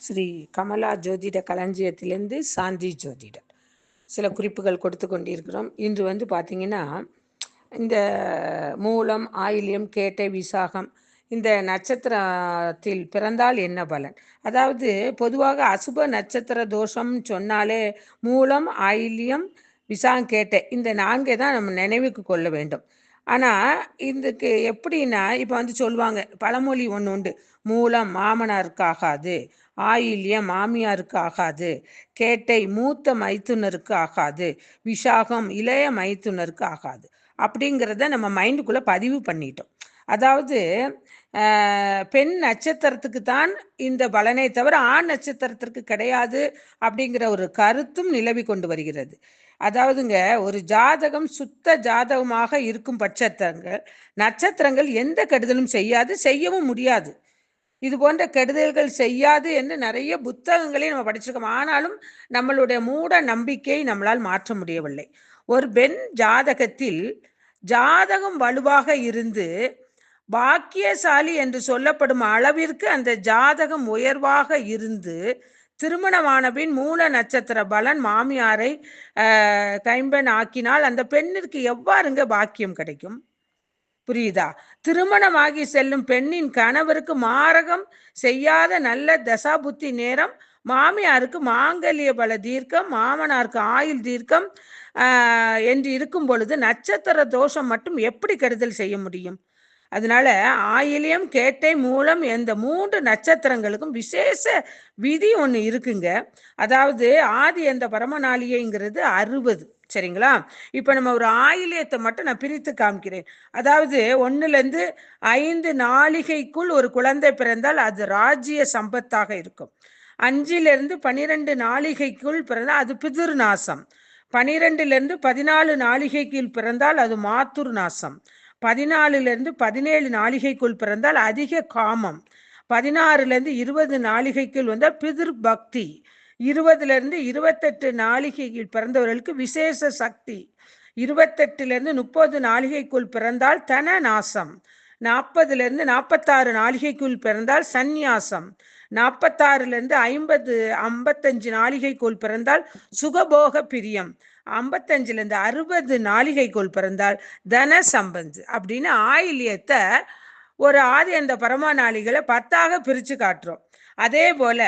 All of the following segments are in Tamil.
ஸ்ரீ கமலா ஜோதிட களஞ்சியத்திலிருந்து சாந்தி ஜோதிடர் சில குறிப்புகள் கொடுத்து கொண்டிருக்கிறோம். இன்று பார்த்தீங்கன்னா, இந்த மூலம், ஆயில்யம், கேட்டை, விசாகம் இந்த நட்சத்திரத்தில் பிறந்தால் என்ன பலன்? அதாவது பொதுவாக அசுப நட்சத்திர தோஷம் சொன்னாலே மூலம், ஆயில்யம், விசாகம், கேட்டை இந்த 4 தான் நம்ம நினைவுக்கு கொள்ள வேண்டும். ஆனால் இதுக்கு எப்படின்னா, இப்போ சொல்லுவாங்க, பழமொழி ஒன்று உண்டு, மூலம் மாமனாருக்கு ஆகாது, ஆயில்யம் மாமியாருக்கு ஆகாது, கேட்டை மூத்த மைத்துனருக்கு ஆகாது, விசாகம் இளைய மைத்துனருக்கு ஆகாது அப்படிங்கிறத நம்ம மைண்டுக்குள்ளே பதிவு பண்ணிட்டோம். அதாவது பெண் நட்சத்திரத்துக்கு தான் இந்த பலனை தவிர ஆண் நட்சத்திரத்திற்கு கிடையாது அப்படிங்கிற ஒரு கருத்தும் நிலவி கொண்டு வருகிறது. அதாவதுங்க, ஒரு ஜாதகம் சுத்த ஜாதகமாக இருக்கும் பட்சத்தங்கள் நட்சத்திரங்கள் எந்த கெடுதலும் செய்யாது, செய்யவும் முடியாது. இது போன்ற கெடுதல்கள் செய்யாது என்று நிறைய புத்தகங்களையும் நம்ம படிச்சிருக்கோம். ஆனாலும் நம்மளுடைய மூட நம்பிக்கையை நம்மளால் மாற்ற முடியவில்லை. ஒரு பெண் ஜாதகத்தில் ஜாதகம் வலுவாக இருந்து பாக்கியசாலி என்று சொல்லப்படும் அளவிற்கு அந்த ஜாதகம் உயர்வாக இருந்து திருமணமான பின் மூல நட்சத்திர பலன் மாமியாரை கைம்பெண் ஆக்கினால் அந்த பெண்ணிற்கு எவ்வாறுங்க பாக்கியம் கிடைக்கும்? புரியுதா? திருமணமாகி செல்லும் பெண்ணின் கணவருக்கு மாரகம் செய்யாத நல்ல தசாபுத்தி நேரம், மாமியாருக்கு மாங்கல்ய பல தீர்க்கம், மாமனாருக்கு ஆயுள் தீர்க்கம் என்று இருக்கும் பொழுது நட்சத்திர தோஷம் மட்டும் எப்படி கெடுதல் செய்ய முடியும்? அதனால ஆயில்யம், கேட்டை, மூலம் இந்த 3 நட்சத்திரங்களுக்கும் விசேஷ விதி ஒன்று இருக்குங்க. அதாவது ஆதி எந்த பரமநாளிகைங்கிறது 60. சரிங்களா? இப்போ நம்ம ஒரு ஆயில்யத்தை மட்டும் நான் பிரித்து காமிக்கிறேன். அதாவது 1லேருந்து 5 நாளிகைக்குள் ஒரு குழந்தை பிறந்தால் அது ராஜ்ய சம்பத்தாக இருக்கும். 5லிருந்து 12 நாளிகைக்குள் பிறந்தால் அது பிதிர் நாசம். 12லிருந்து 14 நாளிகைக்குள் பிறந்தால் அது மாத்துர் நாசம். 14லிருந்து 17 நாளிகைக்குள் பிறந்தால் அதிக காமம். 16லிருந்து 20 நாளிகைக்குள் வந்தால் பிதிர் பக்தி. 20லிருந்து 28 நாளிகைக்குள் பிறந்தவர்களுக்கு விசேஷ சக்தி. 28லிருந்து 30 நாளிகைக்குள் பிறந்தால் தன நாசம். 40லிருந்து 46 நாளிகைக்குள் பிறந்தால் சந்நியாசம். 46லிருந்து 55 நாளிகைக்குள் பிறந்தால் சுகபோக பிரியம். 55லிருந்து 60 நாளிகைக்குள் பிறந்தால் தன சம்பந்து. அப்படின்னு ஆயில்யத்தை ஒரு ஆதி அந்த பரமா நாளிகளை 10ஆக பிரித்து காட்டுறோம். அதே போல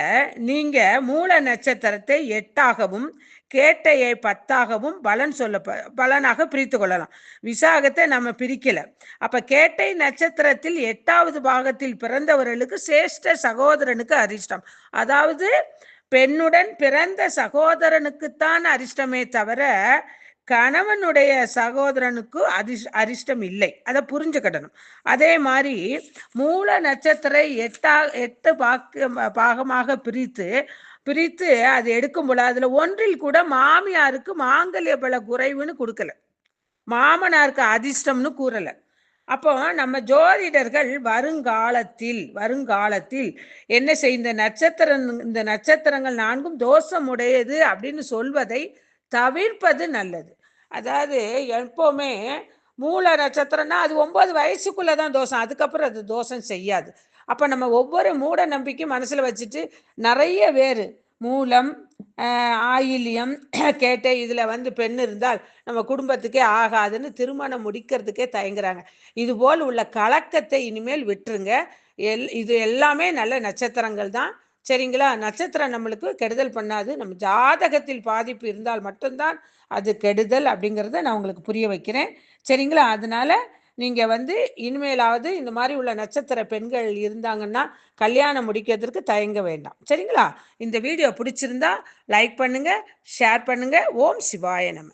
நீங்க மூல நட்சத்திரத்தை 8ஆகவும் கேட்டையை 10ஆகவும் பலனாக பிரித்து கொள்ளலாம். விசாகத்தை நம்ம பிரிக்கல. அப்ப கேட்டை நட்சத்திரத்தில் 8வது பாகத்தில் பிறந்தவர்களுக்கு சேஷ்ட சகோதரனுக்கு அரிஷ்டம். அதாவது பெண்ணுடன் பிறந்த சகோதரனுக்குத்தான் அரிஷ்டமே தவிர கணவனுடைய சகோதரனுக்கு அரிஷ்டம் இல்லை. அதை புரிஞ்சுக்கிடணும். அதே மாதிரி மூல நட்சத்திரை 8 பாகமாக பிரித்து அது எடுக்கும் போல அதுல ஒன்றில் கூட மாமியாருக்கு மாங்கல்ய பல குறைவுன்னு கொடுக்கல, மாமனாருக்கு அதிர்ஷ்டம்னு கூறல. அப்போ நம்ம ஜோதிடர்கள் வருங்காலத்தில் என்ன செய்ய, இந்த நட்சத்திரங்கள் 4ம் தோஷமுடையது அப்படின்னு சொல்வதை தவிர்ப்பது நல்லது. அதாவது எப்பவுமே மூல நட்சத்திரம்னா அது 9 வயசுக்குள்ளதான் தோஷம், அதுக்கப்புறம் அது தோஷம் செய்யாது. அப்ப நம்ம ஒவ்வொரு மூட நம்பிக்கை மனசுல வச்சுட்டு நிறைய பேர் மூலம், ஆயில்யம், கேட்டை இதுல பெண் இருந்தால் நம்ம குடும்பத்துக்கே ஆகாதுன்னு திருமணம் முடிக்கிறதுக்கே தயங்குறாங்க. இது போல் உள்ள கலக்கத்தை இனிமேல் விட்டுருங்க. இது எல்லாமே நல்ல நட்சத்திரங்கள் தான். சரிங்களா? நட்சத்திரம் நம்மளுக்கு கெடுதல் பண்ணாது. நம்ம ஜாதகத்தில் பாதிப்பு இருந்தால் மட்டும்தான் அது கெடுதல் அப்படிங்கிறத நான் உங்களுக்கு புரிய வைக்கிறேன். சரிங்களா? அதனால நீங்க இனிமேலாவது இந்த மாதிரி உள்ள நட்சத்திர பெண்கள் இருந்தாங்கன்னா கல்யாணம் முடிக்கிறதுக்கு தயங்க வேண்டாம். சரிங்களா? இந்த வீடியோ பிடிச்சிருந்தா லைக் பண்ணுங்க, ஷேர் பண்ணுங்க. ஓம் சிவாய நம.